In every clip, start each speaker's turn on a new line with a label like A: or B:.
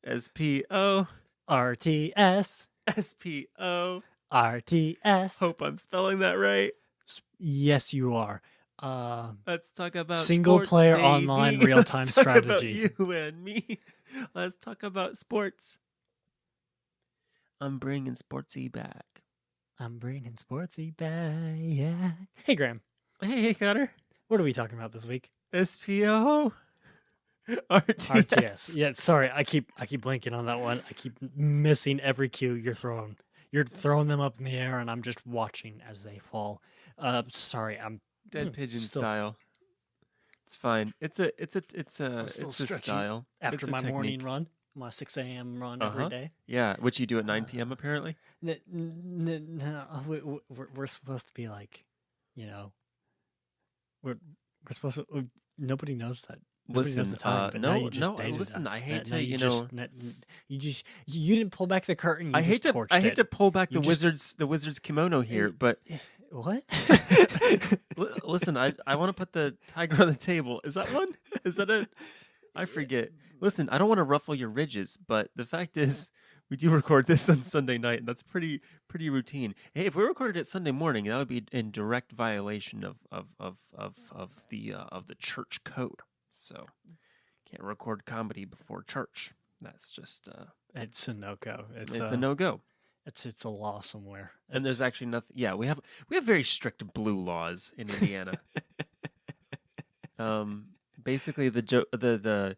A: SPO.
B: RTS.
A: SPO.
B: RTS.
A: Hope I'm spelling that right.
B: Yes, you are.
A: Let's talk about
B: single
A: sports,
B: player
A: baby.
B: online real-time
A: Let's talk
B: strategy.
A: about you and me. Let's talk about sports. I'm bringing sportsy back.
B: I'm bringing sportsy back. Hey, Graham.
A: Hey, Connor.
B: What are we talking about this week?
A: SPO.
B: RTS. Yeah, sorry. I keep blanking on that one. I keep missing every cue you're throwing. You're throwing them up in the air, and I'm just watching as they fall. Sorry, I'm
A: Dead pigeon
B: still,
A: style. It's fine. It's a
B: stretching
A: style.
B: after
A: It's a
B: my morning
A: technique.
B: run, my 6 a.m. run every day.
A: Yeah, which you do at 9 p.m. apparently.
B: We're supposed to be like, we're supposed to. Nobody knows that. Nobody knows the time, but now you just dated
A: listen.
B: us.
A: I hate
B: Now
A: to,
B: you didn't pull back the curtain.
A: I hate to pull back the wizard's kimono here, but
B: what?
A: listen, I want to put the tiger on the table. Is that one? Is that a? I forget. Listen, I don't want to ruffle your ridges, but the fact is, we do record this on Sunday night, and that's pretty routine. Hey, if we recorded it Sunday morning, that would be in direct violation of the church code. So, can't record comedy before church. That's just
B: it's a no-go.
A: It's a no-go.
B: It's a law somewhere.
A: And there's actually nothing. Yeah, we have very strict blue laws in Indiana. Basically, the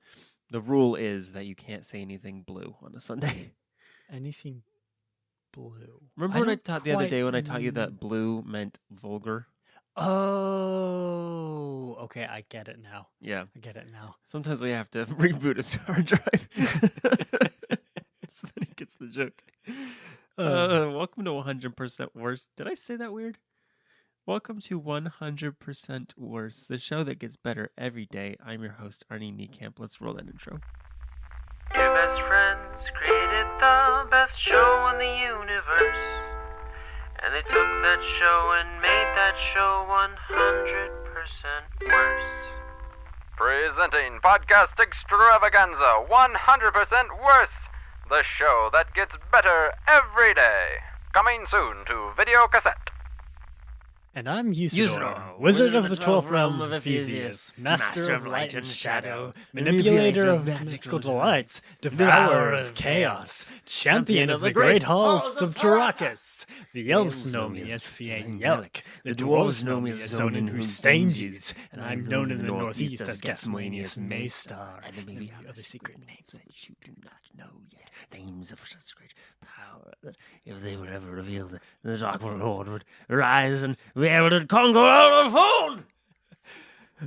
A: rule is that you can't say anything blue on a Sunday.
B: Anything blue.
A: Remember when I taught the other day when I taught you that blue meant vulgar?
B: Oh, okay. I get it now.
A: Yeah,
B: I get it now.
A: Sometimes we have to reboot a hard drive so that he gets the joke. Welcome to 100% Worse. Did I say that weird? Welcome to 100% Worse, the show that gets better every day. I'm your host, Arnie Niekamp. Let's roll that intro.
C: Your best friends created the best show in the universe. And they took that show and made that show 100% worse.
D: Presenting Podcast Extravaganza 100% Worse, the show that gets better every day. Coming soon to video cassette.
B: And I'm Usador, Wizard of the 12th Realm of Ephesius, Master of Light and Shadow, Manipulator of Magical Delights, Devourer of Chaos, Champion of the Great Halls of Tarakas. The elves know me as Fiang Yelik, the dwarves know me as Zonin Hustanges, and I'm known in the northeast as Gasmanius Maystar, and maybe other secret names that you do not know yet.
A: Names of such great power that if they were ever revealed, the Dark Lord would rise and be able to conquer all the fold.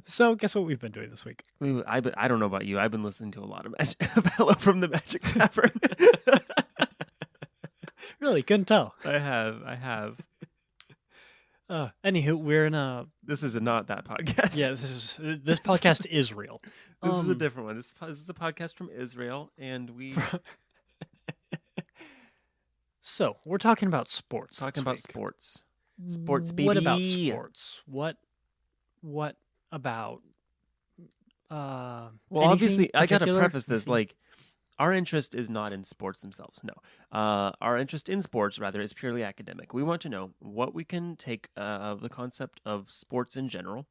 B: So, guess what we've been doing this week?
A: I don't know about you. I've been listening to a lot of Hello from the Magic Tavern.
B: Really? Couldn't tell.
A: I have.
B: Anywho, we're in a...
A: This is not that podcast.
B: Yeah, this podcast is real.
A: This is a different one. This is a podcast from Israel, and we...
B: So, we're talking about sports.
A: Sports. Sports, baby.
B: What about sports? What about...
A: well, obviously, I got to preface this, like, our interest is not in sports themselves, no. Our interest in sports, rather, is purely academic. We want to know what we can take of the concept of sports in general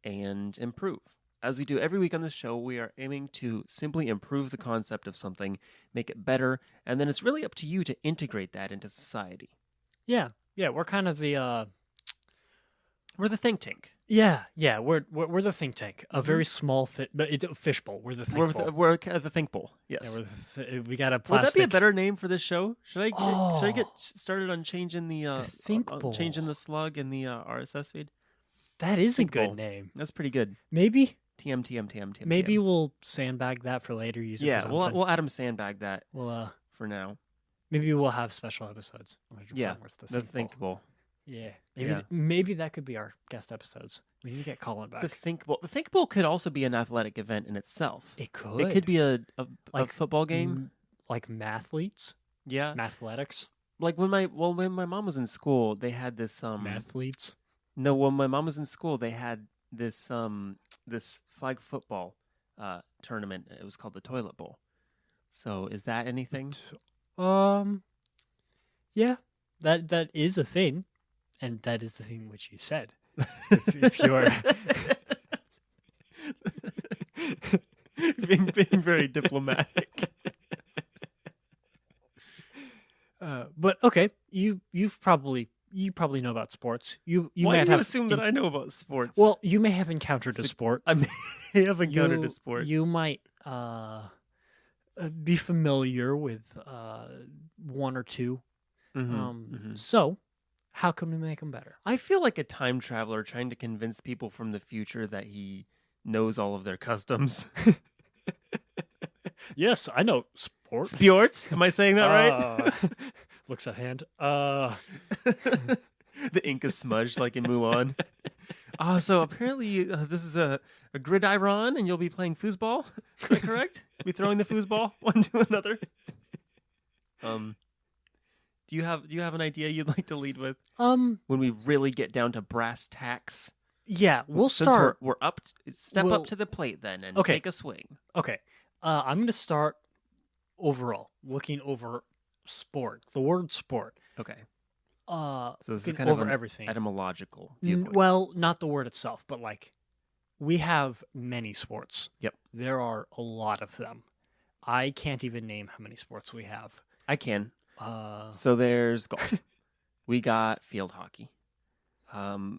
A: and improve. As we do every week on this show, we are aiming to simply improve the concept of something, make it better, and then it's really up to you to integrate that into society.
B: Yeah, we're kind of the...
A: We're the think tank.
B: Yeah, we're the think tank. A very small but it's a fishbowl. We're the think bowl.
A: We're the think bowl. Yes.
B: Yeah, we got a plastic.
A: Would that be a better name for this show? Should I get started on changing the
B: think bowl,
A: changing the slug in the RSS feed?
B: That is
A: think
B: a good
A: bowl.
B: Name.
A: That's pretty good.
B: Maybe
A: TM.
B: Maybe we'll sandbag that for later use.
A: Yeah, we'll Adam sandbag that.
B: Well,
A: for now.
B: Maybe we'll have special episodes.
A: Yeah, the think bowl.
B: Yeah, maybe that could be our guest episodes. We need to get Colin back.
A: The think bowl. The think bowl could also be an athletic event in itself.
B: It could.
A: It could be a football game,
B: like mathletes.
A: Yeah,
B: mathletics.
A: Like when my mom was in school, they had this
B: mathletes.
A: No, when my mom was in school, they had this this flag football tournament. It was called the Toilet Bowl. So is that anything?
B: Yeah, that is a thing, and that is the thing which you said. if you're
A: being very diplomatic.
B: But okay, you probably know about sports. You
A: Why
B: might
A: do you
B: have
A: assume that I know about sports?
B: Well, you may have encountered a sport.
A: I may have encountered a sport.
B: You might be familiar with one or two. So, how can we make them better?
A: I feel like a time traveler trying to convince people from the future that he knows all of their customs.
B: Yes, I know sport.
A: Sports? Am I saying that right?
B: Looks at hand.
A: The ink is smudged like in Mulan. So apparently this is a gridiron and you'll be playing foosball. Is that correct? Be throwing the foosball one to another. Do you have an idea you'd like to lead with? When we really get down to brass tacks.
B: Yeah, we'll
A: Since
B: start.
A: We're up. Step up to the plate then and take a swing.
B: Okay. I'm going to start overall, looking over sport. The word sport.
A: Okay.
B: So
A: this is kind of an
B: everything.
A: etymological viewpoint.
B: Well, not the word itself, but like we have many sports.
A: Yep.
B: There are a lot of them. I can't even name how many sports we have.
A: I can. So there's golf. We got field hockey.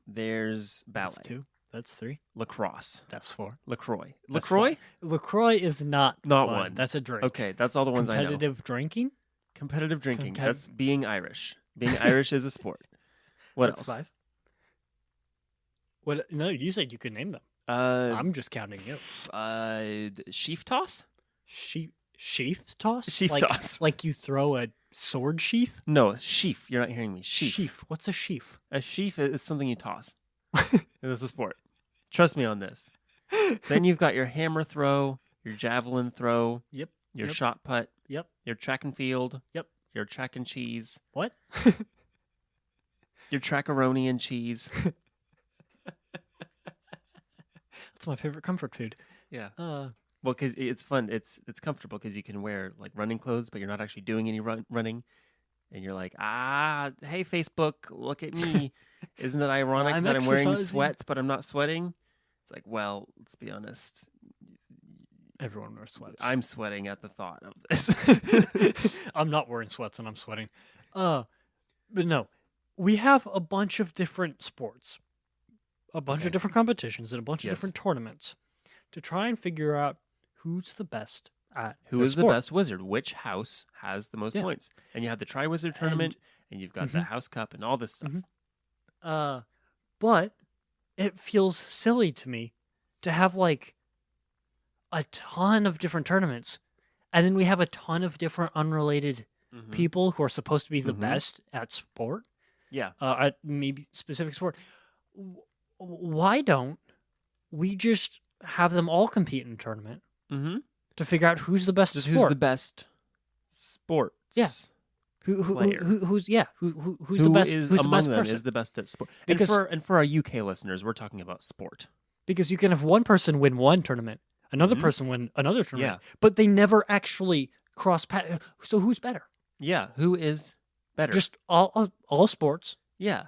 A: There's ballet.
B: That's 2. That's 3.
A: Lacrosse.
B: That's 4.
A: LaCroix.
B: That's
A: LaCroix?
B: 5. LaCroix is not
A: one.
B: That's a drink.
A: Okay, that's all the ones I know.
B: Competitive drinking?
A: Competitive drinking. That's being Irish. Being Irish is a sport. What
B: That's
A: else?
B: 5. What? No, you said you could name them. I'm just counting you.
A: Sheaf toss?
B: Sheath toss?
A: Sheaf toss.
B: Like you throw a sword sheath?
A: No, sheaf. You're not hearing me. Sheaf.
B: What's a sheaf?
A: A sheaf is something you toss. It's a sport. Trust me on this. Then you've got your hammer throw, your javelin throw.
B: Yep.
A: Your shot put.
B: Yep.
A: Your track and field.
B: Yep.
A: Your track and cheese.
B: What?
A: Your trackaroni and cheese.
B: That's my favorite comfort food.
A: Yeah. Well, because it's fun. It's comfortable because you can wear like running clothes, but you're not actually doing any running. And you're like, hey, Facebook, look at me. Isn't it ironic that I'm wearing sweats, but I'm not sweating? It's like, well, let's be honest.
B: Everyone wears sweats.
A: I'm sweating at the thought of this.
B: I'm not wearing sweats and I'm sweating. But no, we have a bunch of different sports, a bunch of different competitions, and a bunch of different tournaments to try and figure out who's the best at
A: who is the best wizard. Which house has the most points? And you have the Tri-Wizard tournament, and you've got the House Cup and all this stuff.
B: But it feels silly to me to have like a ton of different tournaments, and then we have a ton of different unrelated people who are supposed to be the best at sport.
A: Yeah.
B: At maybe specific sport. Why don't we just have them all compete in a tournament to figure out who's the best sport?
A: Who's the best sports?
B: Yeah. Who's the best? Who's
A: among
B: the best
A: them
B: person?
A: is the best at sport?
B: Because,
A: and for our UK listeners, we're talking about sport.
B: Because you can have one person win one tournament, another person win another tournament, but they never actually cross paths. So who's better?
A: Yeah, who is better?
B: Just all sports.
A: Yeah.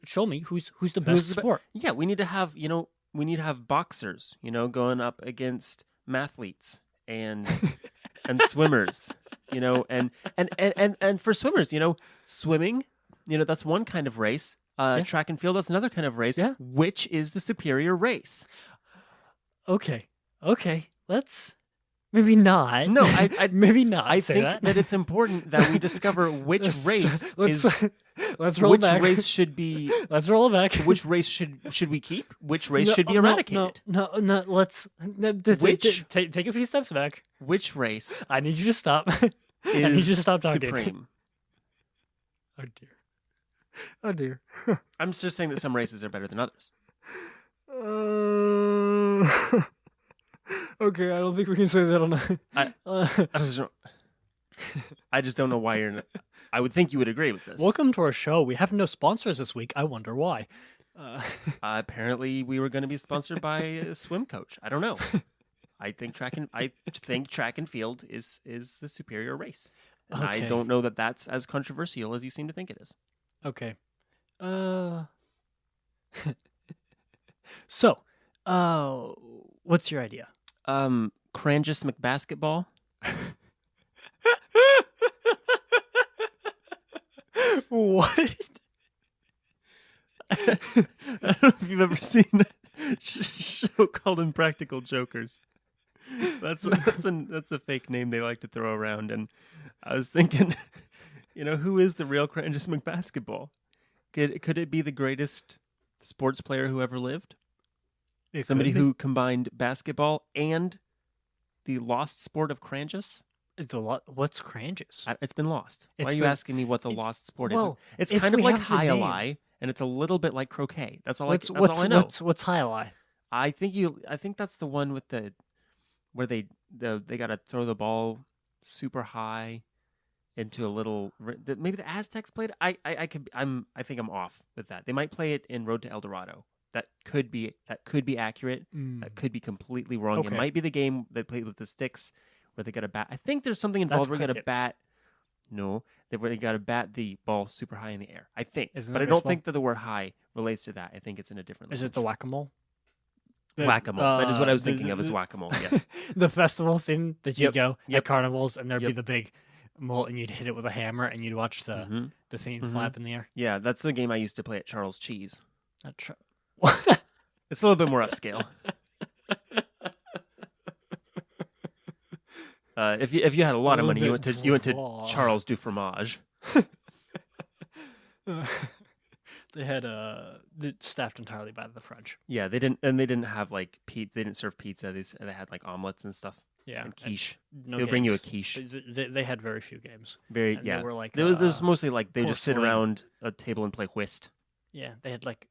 B: Show me who's the best sport.
A: Yeah, we need to have boxers, going up against mathletes and swimmers, and for swimmers, swimming, that's one kind of race. Track and field, that's another kind of race.
B: Yeah.
A: Which is the superior race?
B: Okay. Let's maybe not.
A: No, I
B: maybe not.
A: I think that it's important that we discover which race is.
B: Let's roll back.
A: Which race should be?
B: Let's roll it back.
A: Which race should we keep? Which race should be eradicated?
B: No. Let's take a few steps back.
A: Which race?
B: I need you to stop. I need you to stop talking.
A: Supreme.
B: Oh dear.
A: I'm just saying that some races are better than others.
B: Okay, I don't think we can say that on.
A: I just don't know why you're. I would think you would agree with this.
B: Welcome to our show. We have no sponsors this week. I wonder why.
A: Apparently, we were going to be sponsored by a swim coach. I don't know. I think track and field is the superior race. And I
B: Okay.
A: don't know that that's as controversial as you seem to think it is.
B: Okay. So, what's your idea?
A: Crangus McBasketball.
B: What?
A: I don't know if you've ever seen that show called Impractical Jokers. That's a fake name they like to throw around, and I was thinking, who is the real Crangus McBasketball? Could it be the greatest sports player who ever lived? Somebody who combined basketball and the lost sport of Crangus?
B: What's Crangus?
A: It's been lost. Why are
B: It's
A: you
B: been-
A: asking me what the lost sport is?
B: well,
A: It's
B: if
A: kind of
B: we
A: like
B: have the name-
A: high-a-lie, and it's a little bit like croquet. That's all. That's all
B: What's
A: I know.
B: what's high-a-lie?
A: I think that's the one with where they got to throw the ball super high into a little. Maybe the Aztecs played it. I think I'm off with that. They might play it in Road to El Dorado. That could be accurate. That could be completely wrong.
B: Okay.
A: It might be the game they played with the sticks where they got to bat. I think there's something involved where you got to
B: cricket.
A: bat. No, where they got to bat the ball super high in the air. I think,
B: Isn't
A: but
B: that
A: I don't
B: baseball?
A: think that the word "high" relates to that. I think it's in a different.
B: Is it the
A: language.
B: whack-a-mole?
A: Whack-a-mole? That is what I was thinking of as whack-a-mole. Yes.
B: The festival thing that you
A: Yep,
B: go
A: yep.
B: at carnivals, and there'd be
A: Yep.
B: the big mole, and you'd hit it with a hammer, and you'd watch the
A: Mhm.
B: thing
A: Mhm.
B: flap in the air.
A: Yeah, that's the game I used to play at Charles Cheese.
B: What?
A: It's a little bit more upscale. If you had a lot of money, you went to
B: Blah.
A: Charles du Fromage.
B: They had staffed entirely by the French.
A: Yeah, they didn't have like they didn't serve pizza. They had like omelets and stuff
B: Yeah,
A: and quiche.
B: no
A: They'll bring you a
B: games.
A: quiche.
B: They had very few games.
A: Very
B: And
A: yeah.
B: They were like
A: There was mostly like they just sit
B: porcelain.
A: around a table and play whist.
B: Yeah, they had like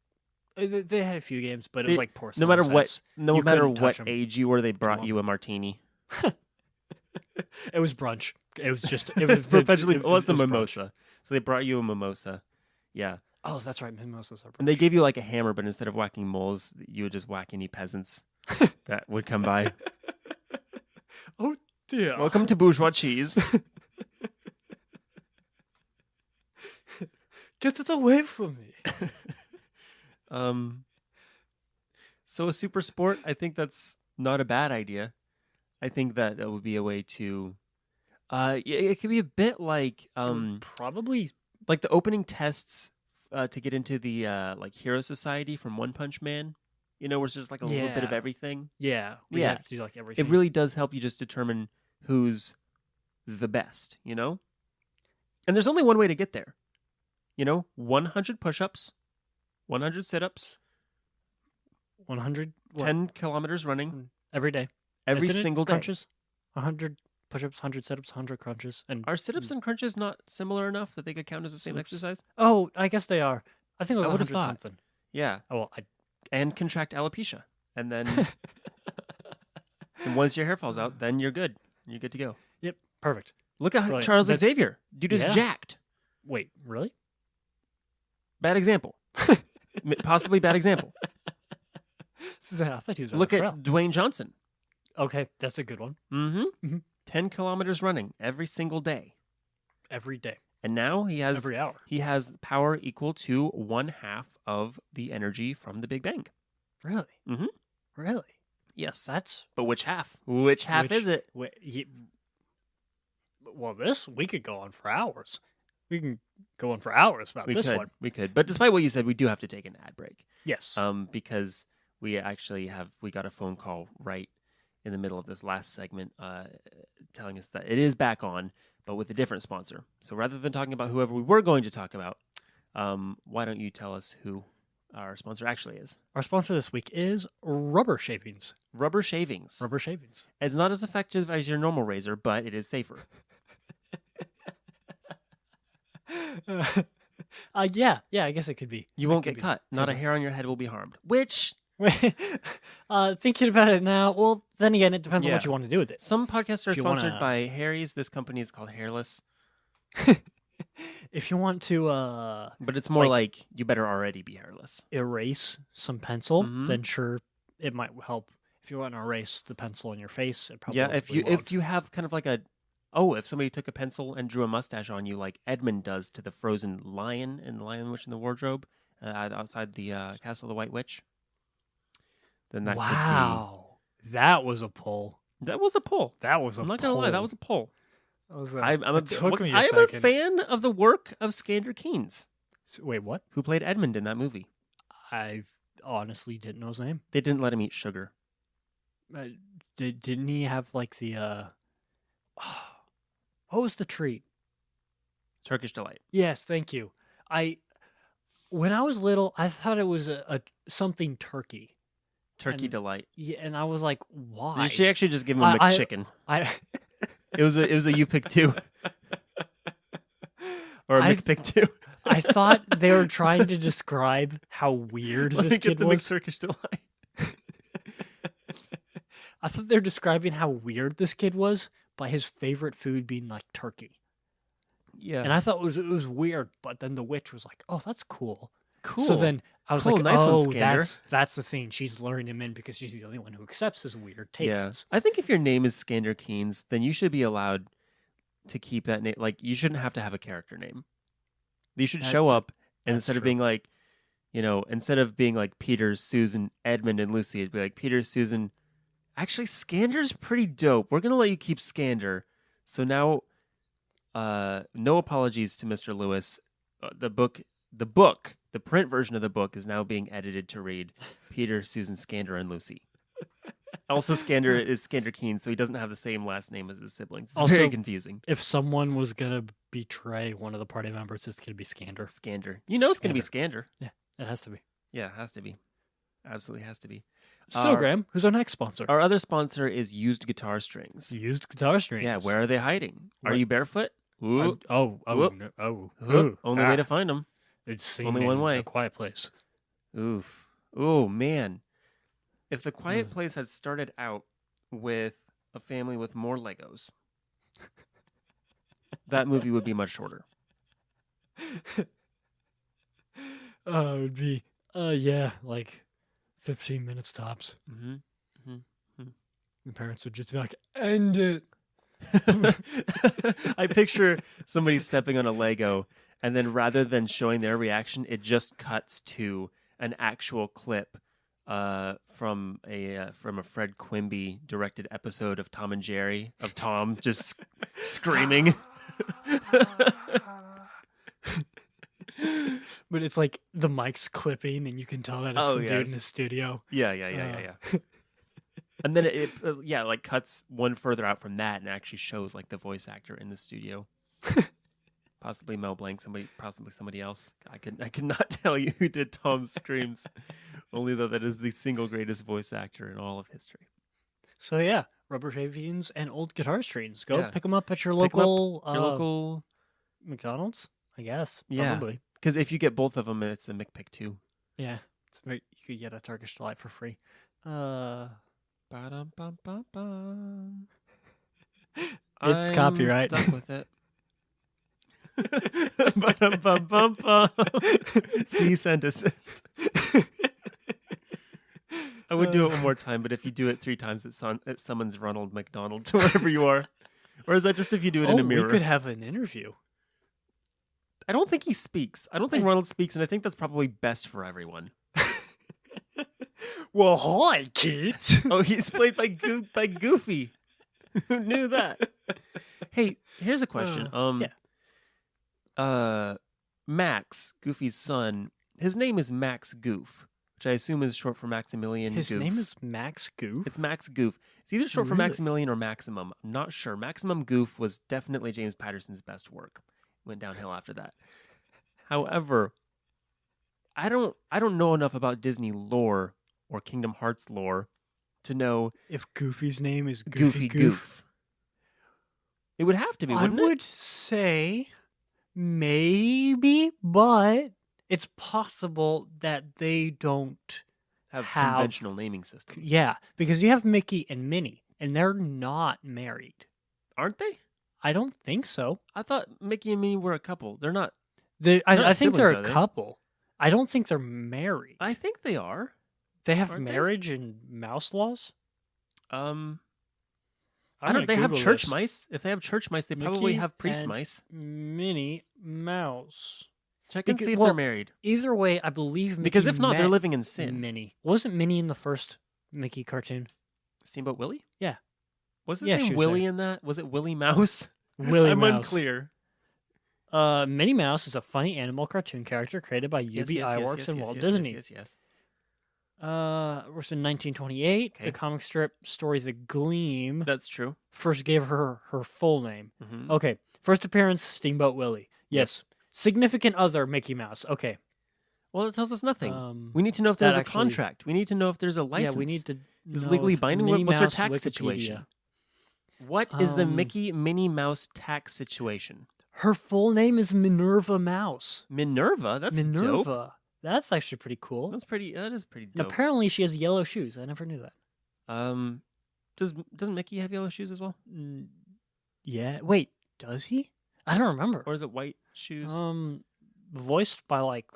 B: they had a few games, but it was
A: They-
B: like porcelain.
A: No matter what,
B: sets.
A: no
B: You
A: matter
B: couldn't touch
A: what
B: 'em.
A: age you were, they brought
B: long.
A: you a martini.
B: It was brunch. It was just it was
A: Perpetually.
B: it
A: Well, it's a
B: was brunch.
A: mimosa. So they brought you a mimosa. Yeah.
B: Oh, that's right. Mimosas are brunch.
A: And they gave you like a hammer, but instead of whacking moles, you would just whack any peasants that would come by.
B: Oh dear.
A: Welcome to bourgeois cheese.
B: Get it away from me.
A: So a super sport, I think that's not a bad idea. I think that would be a way to, it could be a bit like
B: Probably.
A: like the opening tests to get into the like Hero Society from One Punch Man. Where it's just like a little bit of
B: Yeah.
A: everything.
B: Yeah. We
A: Yeah.
B: had to do like everything.
A: It really does help you just determine who's the best, And there's only one way to get there. 100 push-ups, 100 sit-ups,
B: 100
A: 10 kilometers running
B: every day.
A: every
B: Isn't it
A: single day.
B: crunches. 100 push-ups, 100 sit-ups, 100 crunches, and
A: Are sit-ups and crunches not similar enough that they could count as the same
B: Sit-ups.
A: exercise?
B: oh, I guess they are. I think it was
A: I would've
B: 100
A: thought.
B: something.
A: Yeah,
B: Oh, well,
A: and contract alopecia. And then and once your hair falls out, then you're good. You're good to go.
B: Yep, perfect.
A: Look at
B: Brilliant.
A: Charles
B: That's-
A: Xavier. Dude is
B: Yeah.
A: jacked.
B: Wait, really?
A: Bad example. Possibly bad example.
B: I thought he was
A: Look
B: rather
A: at
B: frail.
A: Dwayne Johnson.
B: Okay, that's a good one.
A: Mm-hmm.
B: Mhm.
A: 10 kilometers running every single day.
B: Every day,
A: And now he has
B: every hour.
A: he has power equal to 1/2 of the energy from the Big Bang.
B: Really?
A: Mhm.
B: Really?
A: Yes.
B: That's
A: But which half? Which half is it?
B: Well, we could go on for hours. We can go on for hours about
A: We
B: this
A: could.
B: one.
A: We could. But despite what you said, we do have to take an ad break.
B: Yes.
A: Because we actually we got a phone call right in the middle of this last segment telling us that it is back on, but with a different sponsor. So rather than talking about whoever we were going to talk about, why don't you tell us who our sponsor actually is?
B: Our sponsor this week is Rubber Shavings.
A: Rubber Shavings.
B: Rubber Shavings.
A: It's not as effective as your normal razor, but it is safer.
B: Yeah, I guess it could be.
A: You
B: It
A: won't
B: could
A: get
B: be
A: cut. Not a
B: safer.
A: hair on your head will be harmed. Which
B: Thinking about it now, well, then again, it depends on
A: Yeah.
B: what you want to do with it.
A: some podcasts are
B: If you
A: sponsored
B: wanna-
A: by Harry's. This company is called Hairless,
B: If you want to
A: but it's more
B: Like-
A: like you better already be hairless.
B: erase some pencil,
A: Mhm.
B: then sure, it might help if you want to erase the pencil in your face, it probably
A: if you have kind of like if somebody took a pencil and drew a mustache on you like Edmund does to the frozen lion in The Lion, Witch, and the Wardrobe outside the Castle of the White Witch, then that could be...
B: that was a pull.
A: That was a pull.
B: I'm
A: not gonna lie, that was a pull.
B: I am
A: a fan of the work of Skander Keynes.
B: Wait, what?
A: Who played Edmund in that movie?
B: I honestly didn't know his name.
A: They didn't let him eat sugar.
B: Didn't he have like the what was the treat?
A: Turkish Delight.
B: Yes, thank you. When I was little, I thought it was a something turkey.
A: Turkey Delight.
B: Yeah, and I was like, why?
A: Did she actually just give him a McChicken? It was a you pick two. Or a McPick two.
B: I thought they were trying to describe how weird this kid was.
A: Turkish Delight.
B: I thought they were describing how weird this kid was by his favorite food being like turkey.
A: Yeah.
B: And I thought it was weird, but then the witch was like, "Oh, that's cool."
A: Cool.
B: So then I was
A: cool,
B: like,
A: nice
B: "Oh,
A: one,
B: that's the thing. She's luring him in because she's the only one who accepts his weird tastes."
A: Yeah. I think if your name is Skander Keynes, then you should be allowed to keep that name. Like, you shouldn't have to have a character name. You should show up, and instead of being like, instead of being like Peter, Susan, Edmund, and Lucy, it'd be like Peter, Susan. Actually, Skander's pretty dope. We're gonna let you keep Skander. So now, no apologies to Mr. Lewis. The print version of the book is now being edited to read Peter, Susan, Skander, and Lucy. Also, Skander is Skander Keynes, so he doesn't have the same last name as his siblings. It's very confusing.
B: If someone was gonna betray one of the party members, it's gonna be Skander.
A: Skander. It's gonna be Skander.
B: Yeah, it has to be.
A: Yeah, it has to be. Absolutely has to be.
B: So, Graham, who's our next sponsor?
A: Our other sponsor is Used Guitar Strings.
B: Used Guitar Strings.
A: Yeah, where are they hiding? Are you barefoot?
B: Only
A: way to find them.
B: It's
A: only one way.
B: A Quiet Place.
A: Oof. Oh, man. If The Quiet Place had started out with a family with more Legos, that movie would be much shorter.
B: It would be, like 15 minutes tops.
A: Mm-hmm. Mm-hmm.
B: The parents would just be like, end it.
A: I picture somebody stepping on a Lego, and then rather than showing their reaction, it just cuts to an actual clip from a Fred Quimby directed episode of Tom and Jerry, of Tom just screaming.
B: But it's like the mic's clipping, and you can tell that it's some dude in the studio.
A: Yeah. And then it like cuts one further out from that and actually shows like the voice actor in the studio. Possibly Mel Blanc, possibly somebody else. I could not tell you who did Tom's screams. Only though that is the single greatest voice actor in all of history.
B: So yeah, rubber shavings and old guitar strings. Go pick them up at your local McDonald's, I guess.
A: Yeah,
B: probably.
A: Because if you get both of them, it's a McPick 2.
B: Yeah, you could get a Turkish Delight for free. It's copyright.
A: Stuck with it. Cease and desist. I would do it one more time, but if you do it 3 times, it summons Ronald McDonald to wherever you are. Or is that just if you do it in a mirror?
B: We could have an interview.
A: I don't think he speaks. I don't think Ronald speaks, and I think that's probably best for everyone.
B: Well, hi, kid.
A: Oh, he's played by Goofy. Who knew that? Hey, here's a question. Max, Goofy's son, his name is Max Goof, which I assume is short for Maximilian Goof.
B: His name is Max Goof?
A: It's Max Goof. It's either short for Maximilian or Maximum. I'm not sure. Maximum Goof was definitely James Patterson's best work. Went downhill after that. However, I don't know enough about Disney lore or Kingdom Hearts lore to know
B: if Goofy's name is
A: Goofy Goof. It would have to be, wouldn't it?
B: I would say maybe, but it's possible that they don't
A: have conventional naming systems.
B: Yeah, because you have Mickey and Minnie, and they're not married.
A: Aren't they?
B: I don't think so.
A: I thought Mickey and Minnie were a couple. They're not.
B: I think they're a couple. I don't think they're married.
A: I think they are.
B: They have marriage and mouse laws?
A: I don't. They have church mice. If they have church mice, they probably have priest mice.
B: Minnie Mouse.
A: Check and see if they're married.
B: Either way, I believe Mickey
A: because if not, they're living in sin.
B: Minnie wasn't Minnie in the first Mickey cartoon.
A: Steamboat Willie?
B: Yeah.
A: Was his name Willie in that? Was it Willie Mouse?
B: Willie Mouse.
A: I'm unclear.
B: Minnie Mouse is a funny animal cartoon character created by UB Iwerks and Walt Disney.
A: Yes.
B: Was in 1928. Okay. The comic strip story The Gleam.
A: That's true.
B: First gave her full name.
A: Mm-hmm.
B: Okay. First appearance, Steamboat Willie. Yes. Yep. Significant other, Mickey Mouse. Okay.
A: Well, it tells us nothing. We need to know if there's a contract. We need to know if there's a license.
B: Yeah, we need to
A: is legally binding. What's her tax situation? What is the Minnie Mouse tax situation?
B: Her full name is Minerva Mouse.
A: Minerva? That's
B: Minerva.
A: Dope.
B: That's actually pretty cool.
A: That is pretty dope.
B: And apparently she has yellow shoes. I never knew that.
A: Doesn't Mickey have yellow shoes as well?
B: Yeah. Wait, does he? I don't remember.
A: Or is it white shoes?
B: Voiced by like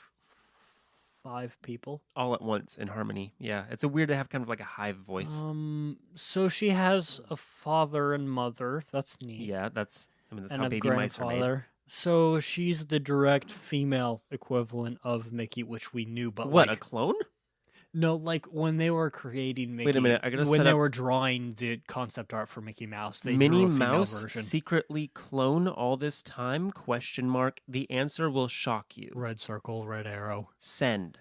B: 5 people.
A: All at once in harmony. Yeah. It's a weird to have kind of like a hive voice.
B: So she has a father and mother. That's neat.
A: Yeah, that's
B: and
A: how baby mice are made.
B: So she's the direct female equivalent of Mickey, which we knew, but
A: what, a clone?
B: No, like when they were creating Mickey.
A: Wait a minute,
B: when they were drawing the concept art for Mickey Mouse, they
A: Minnie
B: drew a female
A: Mouse
B: version.
A: Secretly clone all this time? ? The answer will shock you.
B: Red circle, red arrow.
A: Send.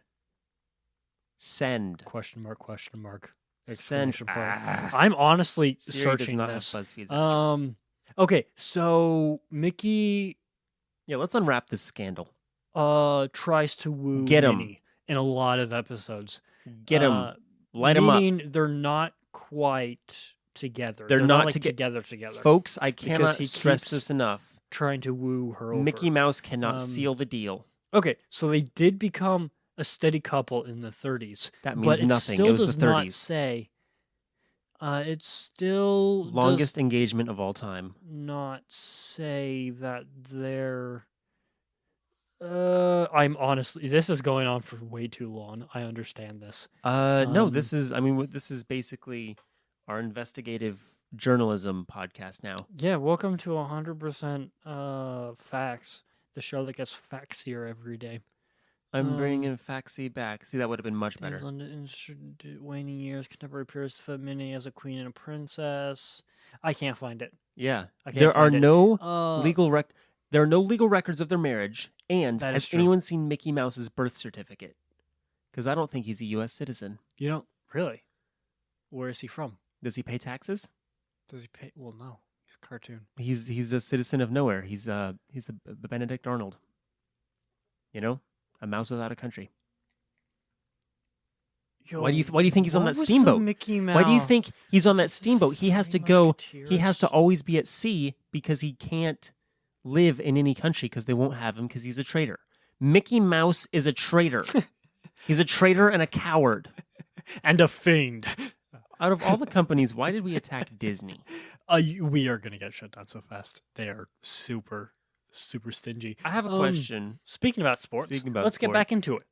B: Question mark.
A: Send.
B: I'm honestly
A: Siri
B: searching
A: does not
B: this.
A: Have BuzzFeed
B: okay, so Mickey.
A: Yeah, let's unwrap this scandal.
B: Tries to woo
A: Get him
B: Minnie in a lot of episodes.
A: Get him. Light him up.
B: Meaning they're not quite together.
A: They're not
B: like
A: together.
B: Together.
A: Folks, I cannot stress this enough.
B: Trying to woo her over.
A: Mickey Mouse cannot seal the deal.
B: Okay, so they did become a steady couple in the 30s.
A: That means nothing. It was the 30s.
B: Not say. It still
A: longest engagement of all time.
B: Not say that they're. I'm honestly. This is going on for way too long. I understand this.
A: No, this is. I mean, this is basically our investigative journalism podcast now.
B: Yeah, welcome to 100% Facts, the show that gets faxier every day.
A: I'm bringing Faxi back. See, that would have been much better.
B: In waning years, contemporary periods fit Minnie as a queen and a princess. I can't find it.
A: Yeah, there are no legal records of their marriage. And has anyone seen Mickey Mouse's birth certificate? Because I don't think he's a U.S. citizen.
B: You don't really? Where is he from?
A: Does he pay taxes?
B: Does he pay? Well, no. He's a cartoon.
A: He's a citizen of nowhere. He's a Benedict Arnold. You know. A mouse without a country.
B: Yo,
A: why do you think he's on that steamboat? Why do you think he's on that steamboat? He has to go. He has to always be at sea because he can't live in any country because they won't have him because he's a traitor. Mickey Mouse is a traitor. He's a traitor and a coward
B: and a fiend.
A: Out of all the companies, why did we attack Disney?
B: We are gonna get shut down so fast. They are super stingy.
A: I have a question.
B: Speaking about sports, let's get back into it.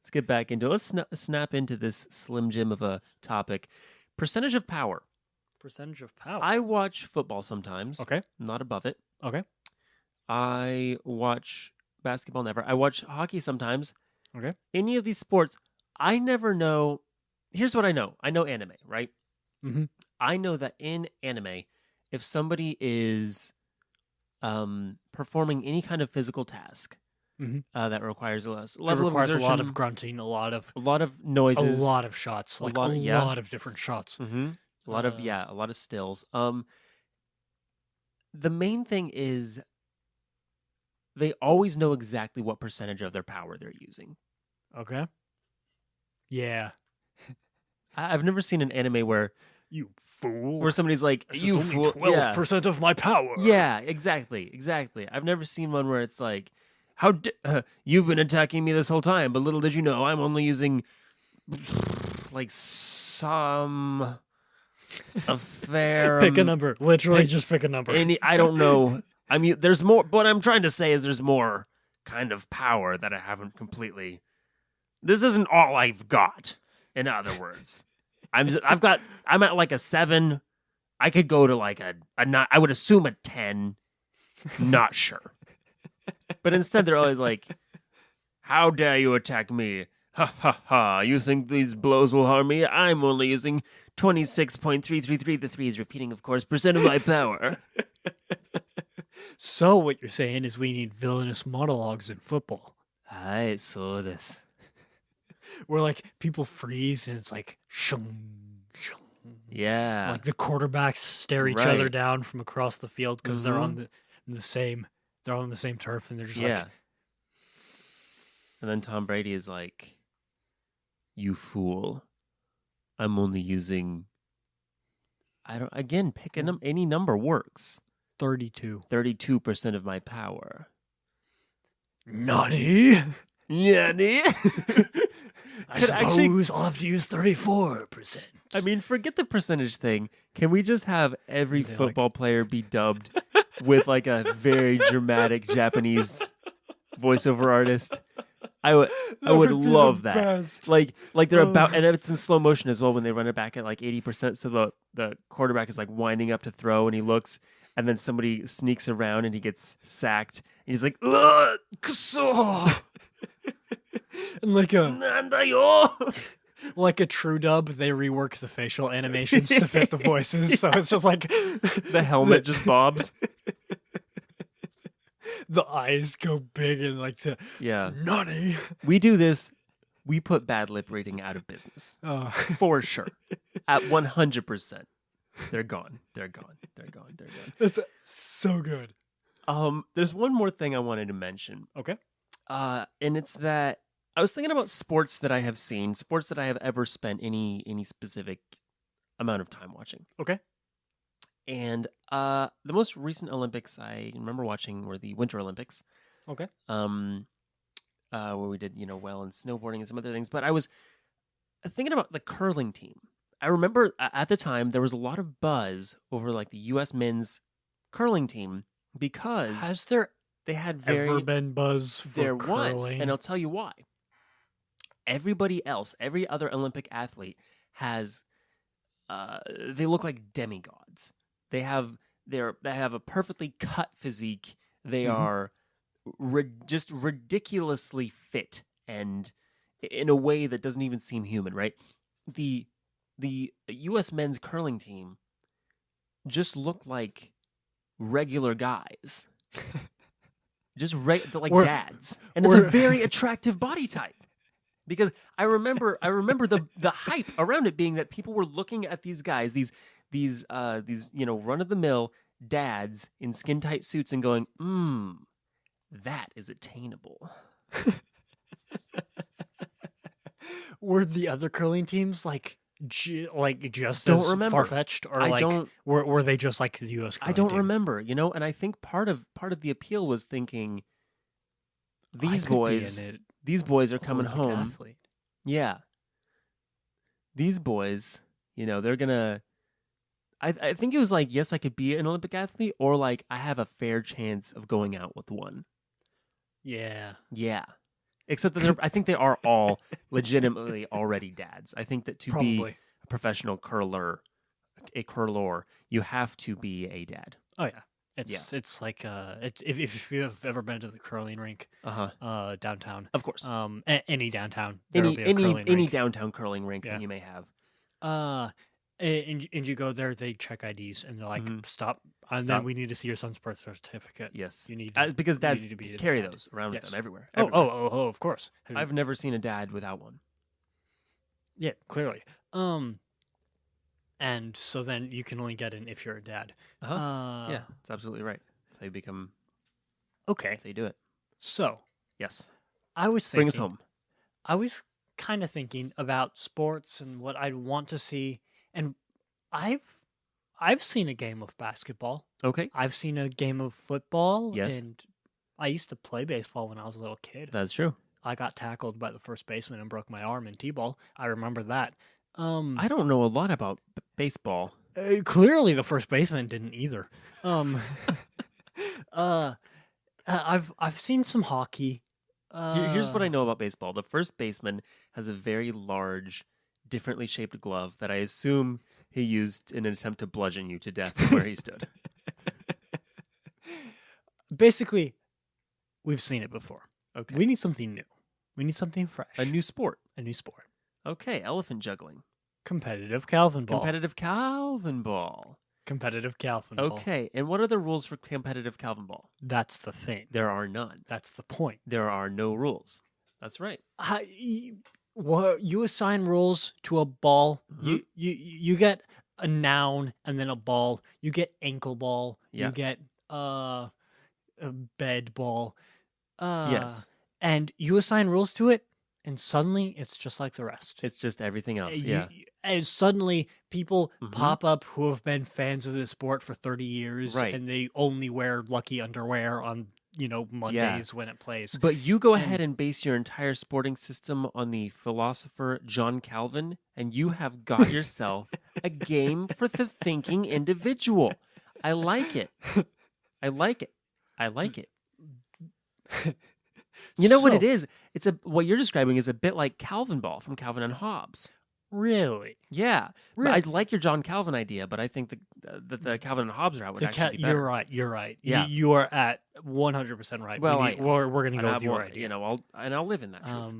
A: Let's snap into this slim jim of a topic. Percentage of power. I watch football sometimes.
B: Okay.
A: Not above it.
B: Okay.
A: I watch basketball never. I watch hockey sometimes.
B: Okay.
A: Any of these sports, I never know. Here's what I know. I know anime, right?
B: Mm-hmm.
A: I know that in anime, if somebody is performing any kind of physical task that requires a level of exertion,
B: a lot of grunting, a lot of
A: noises,
B: a lot of shots, a lot of different shots,
A: a lot of stills. The main thing is they always know exactly what percentage of their power they're using.
B: Okay. Yeah.
A: I've never seen an anime where
B: you fool.
A: Where somebody's like,
B: this you fool. 12% of my power.
A: Yeah, exactly. I've never seen one where it's like, you've been attacking me this whole time, but little did you know, I'm only using like a fair.
B: Pick a number. Literally, just pick a number.
A: I don't know. There's more. What I'm trying to say is there's more kind of power that I haven't completely. This isn't all I've got. In other words. I'm at like a 7 I could go to like a I would assume a 10. Not sure. But instead, they're always like, how dare you attack me? Ha ha ha. You think these blows will harm me? I'm only using 26.333. The 3 is repeating, of course, percent of my power.
B: So what you're saying is we need villainous monologues in football.
A: I saw this.
B: Where like people freeze and it's like shung, shung.
A: Yeah.
B: Like the quarterbacks stare each other down from across the field because they're on the same turf and they're just like.
A: And then Tom Brady is like, you fool. I'm only using pick any number works.
B: 32.
A: 32% of my power.
B: Nani?
A: Nani?
B: I suppose I'll have to use 34%.
A: I mean, forget the percentage thing. Can we just have every football player be dubbed with like a very dramatic Japanese voiceover artist? I would love that.
B: Best.
A: Like they're about, and it's in slow motion as well when they run it back at like 80%. So the quarterback is like winding up to throw, and he looks, and then somebody sneaks around and he gets sacked, and he's like, ugh, kuso.
B: And like a true dub, they rework the facial animations to fit the voices, so it's just like
A: the helmet just bobs.
B: The eyes go big and like the Nani.
A: We do this. We put bad lip reading out of business for sure. At 100%, they're gone. They're gone. They're gone. They're gone.
B: That's so good.
A: There's one more thing I wanted to mention.
B: Okay.
A: And it's that I was thinking about sports that I have seen, sports that I have ever spent any specific amount of time watching.
B: Okay.
A: And the most recent Olympics I remember watching were the Winter Olympics.
B: Okay.
A: Where we did, well in snowboarding and some other things. But I was thinking about the curling team. I remember at the time there was a lot of buzz over like the U.S. men's curling team because
B: has there ever been buzz for
A: there
B: curling?
A: Was, and I'll tell you why. Everybody else, every other Olympic athlete has, they look like demigods. They have a perfectly cut physique. They are just ridiculously fit, and in a way that doesn't even seem human, right? The U.S. men's curling team just look like regular guys, just dads, and it's a very attractive body type. Because I remember the hype around it being that people were looking at these guys, these run of the mill dads in skin tight suits and going, that is attainable.
B: Were the other curling teams like just
A: don't
B: as
A: remember.
B: far-fetched, or were they just like the U.S. curling
A: I don't
B: team?
A: remember, and I think part of the appeal was thinking these boys are coming home.
B: Athlete.
A: Yeah. These boys, they're gonna. I think it was like, yes, I could be an Olympic athlete, or like I have a fair chance of going out with one.
B: Yeah.
A: Yeah. Except that I think they are all legitimately already dads. I think that to be a professional curler, you have to be a dad.
B: Oh yeah. It's like if you've ever been to the curling rink downtown,
A: of course,
B: any downtown,
A: any downtown curling rink that you may have,
B: and you go there, they check IDs and they're like, stop, and then we need to see your son's birth certificate.
A: Yes,
B: you need
A: because dads carry those around with them everywhere.
B: Oh, of course.
A: I've never seen a dad without one.
B: Yeah, clearly. And so then you can only get in if you're a dad.
A: Yeah, that's absolutely right. That's how you become.
B: Okay.
A: That's how you do it.
B: So.
A: Yes.
B: I was thinking.
A: Bring us home.
B: I was kind of thinking about sports and what I'd want to see. And I've seen a game of basketball.
A: Okay.
B: I've seen a game of football.
A: Yes.
B: And I used to play baseball when I was a little kid.
A: That's true.
B: I got tackled by the first baseman and broke my arm in T-ball. I remember that.
A: I don't know a lot about baseball.
B: Clearly, the first baseman didn't either. I've seen some hockey.
A: Here's what I know about baseball. The first baseman has a very large, differently shaped glove that I assume he used in an attempt to bludgeon you to death from where he stood.
B: Basically, we've seen it before.
A: Okay.
B: We need something new. We need something fresh.
A: A new sport.
B: A new sport.
A: Okay, elephant juggling.
B: Competitive Calvin ball.
A: Competitive Calvin ball.
B: Competitive Calvin ball.
A: Okay, and what are the rules for competitive Calvin ball?
B: That's the thing.
A: There are none.
B: That's the point.
A: There are no rules. That's right.
B: You assign rules to a ball.
A: Mhm.
B: You get a noun and then a ball. You get ankle ball.
A: Yeah.
B: You get a bed ball.
A: Yes.
B: And you assign rules to it, and suddenly it's just like the rest.
A: It's just everything else. Yeah.
B: And suddenly people
A: Mhm.
B: pop up who have been fans of the sport for 30 years,
A: Right.
B: and they only wear lucky underwear on Mondays when it plays.
A: But you go ahead and base your entire sporting system on the philosopher John Calvin, and you have got yourself a game for the thinking individual. I like it. I like it. I like it. You know what it is? What you're describing is a bit like Calvin ball from Calvin and Hobbes.
B: Really?
A: Yeah.
B: Really?
A: I like your John Calvin idea, but I think the Calvin and Hobbes route would actually be better.
B: You're right.
A: Yeah.
B: You are at 100% right.
A: Well,
B: we're going to
A: And
B: go
A: I
B: with your
A: will-
B: idea.
A: I'll live in that truth.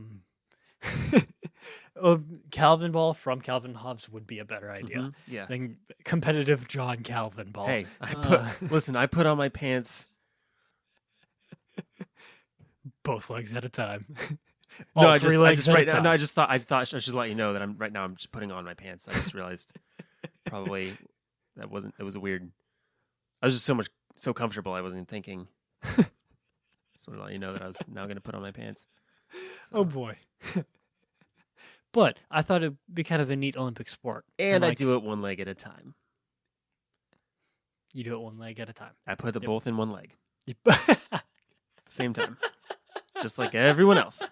B: Calvin ball from Calvin and Hobbes would be a better idea
A: Mhm. Yeah.
B: than competitive John Calvin ball.
A: Hey, listen, I put on my pants.
B: Both legs at a time.
A: No,
B: All
A: I
B: three
A: just
B: legs at a time.
A: no, I thought I should let you know that I'm just putting on my pants. I just realized probably it was a weird. I was just so comfortable I wasn't even thinking. Just want to let you know that I was now going to put on my pants. So.
B: Oh boy. But I thought it'd be kind of a neat Olympic sport.
A: And I
B: like,
A: do it one leg at a time.
B: You do it one leg at a time.
A: I put them
B: Yep.
A: both in one leg at the same time, just like everyone else.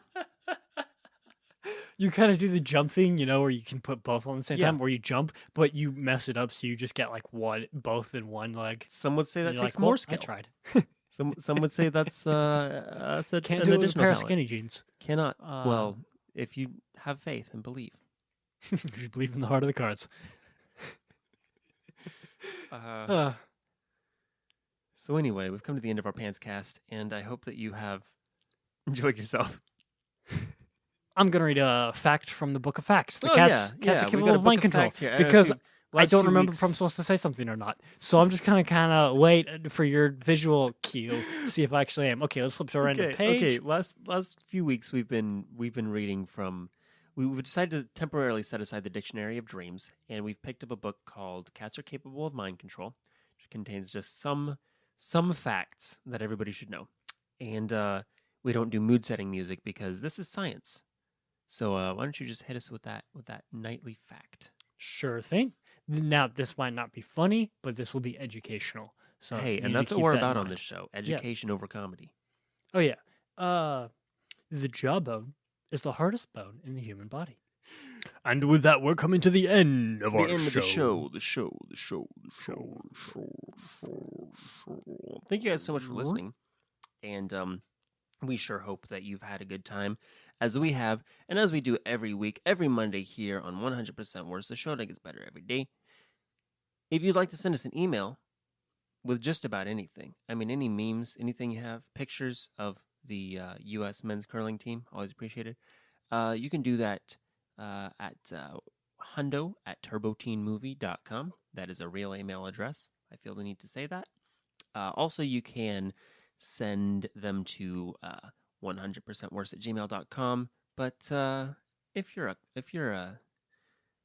B: You kind of do the jump thing, where you can put both on the same
A: Yeah.
B: time, where you jump, but you mess it up, so you just get like both in one leg.
A: Some would say that
B: And you're
A: takes
B: like,
A: more
B: "Well,
A: skill.
B: I tried.
A: Some would say that's an
B: Can't do it with a
A: additional
B: pair of
A: talent.
B: skinny jeans.
A: Cannot. Well, if you have faith and believe.
B: If you believe in the heart of the cards.
A: So anyway, we've come to the end of our Pants Cast, and I hope that you have enjoyed yourself.
B: I'm gonna read a fact from the Book of Facts. The
A: Oh,
B: cats
A: yeah,
B: are
A: we got
B: capable
A: a
B: of
A: book
B: mind
A: of
B: control
A: facts here.
B: because I
A: Last
B: don't
A: few
B: remember
A: weeks-
B: if I'm supposed to say something or not. So I'm just gonna kind of wait for your visual cue, see if I actually am. Okay, let's flip to a random page.
A: Okay. Last few weeks we've been reading from. We've decided to temporarily set aside the Dictionary of Dreams, and we've picked up a book called "Cats Are Capable of Mind Control," which contains just some facts that everybody should know. And we don't do mood setting music because this is science. So why don't you just hit us with that nightly fact?
B: Sure thing. Now, this might not be funny, but this will be educational. So
A: Hey,
B: you
A: and
B: need to
A: that's what
B: keep
A: we're
B: that in
A: about on
B: mind.
A: this show: education over comedy.
B: Oh yeah. The jawbone is the hardest bone in the human body. And with that, we're coming to the end of our show.
A: The show. Thank you guys so much for listening. And we sure hope that you've had a good time, as we have, and as we do every week, every Monday here on 100% Worse, the show that gets better every day. If you'd like to send us an email with just about anything, I mean, any memes, anything you have, pictures of the U.S. men's curling team, always appreciated, you can do that at hundo@turboteenmovie.com. That is a real email address. I feel the need to say that. Also, you can send them to 100%worse@gmail.com. But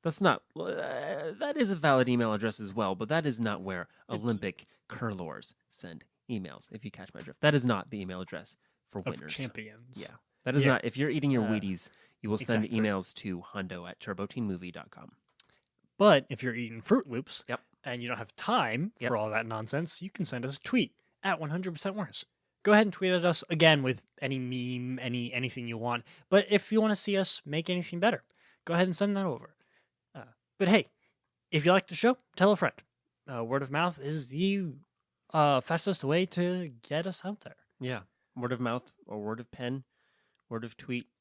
A: that's not that is a valid email address as well. But that is not where Olympic curlers send emails. If you catch my drift, that is not the email address for
B: Of
A: winners.
B: champions.
A: Yeah, that is not. If you're eating your Wheaties, you will send
B: exactly.
A: emails to hundo@turboteenmovie.com.
B: But if you're eating Fruit Loops
A: Yep.
B: and you don't have time
A: Yep.
B: for all that nonsense, you can send us a tweet at 100% worse. Go ahead and tweet at us again with any meme, anything you want. But if you want to see us make anything better, go ahead and send that over. But hey, if you like the show, tell a friend. Word of mouth is the fastest way to get us out there.
A: Yeah, word of mouth or word of pen, word of tweet,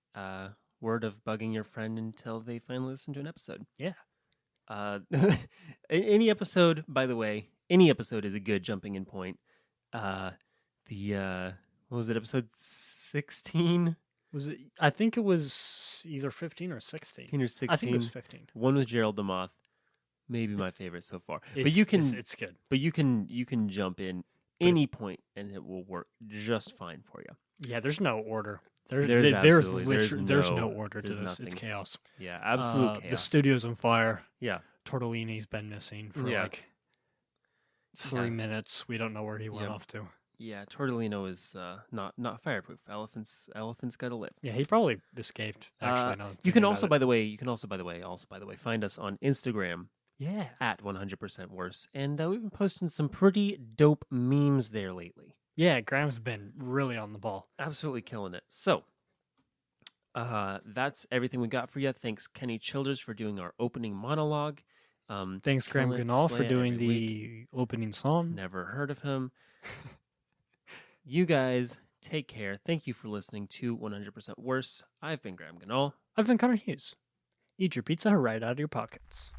A: word of bugging your friend until they finally listen to an episode.
B: Yeah.
A: Any episode, by the way, any episode is a good jumping in point. What was it, episode 16?
B: Was it? I think it was either 15 or 16.
A: 15 or 16.
B: I think it was 15.
A: One with Gerald the Moth, maybe my favorite so far. But
B: it's good.
A: But you can jump in any point and it will work just fine for you.
B: Yeah, there's no order.
A: There's
B: no order to this.
A: Nothing.
B: It's chaos.
A: Yeah, absolute chaos.
B: The studio's on fire.
A: Yeah.
B: Tortellini's been missing for like 3 minutes. We don't know where he went off to.
A: Yeah, Tortellino is not fireproof. Elephants got to live.
B: Yeah, he probably escaped. Actually,
A: you can also, by the way, find us on Instagram.
B: Yeah,
A: at 100% Worse, and we've been posting some pretty dope memes there lately.
B: Yeah, Graham's been really on the ball.
A: Absolutely killing it. So, that's everything we got for you. Thanks, Kenny Childers, for doing our opening monologue.
B: Thanks, Graham Ganal, for doing the opening song.
A: Never heard of him. You guys, take care. Thank you for listening to 100% Worse. I've been Graham Ganal.
B: I've been Connor Hughes. Eat your pizza right out of your pockets.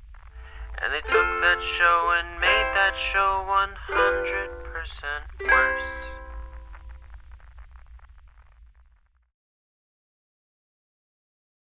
C: And they took that show and made that show 100% worse.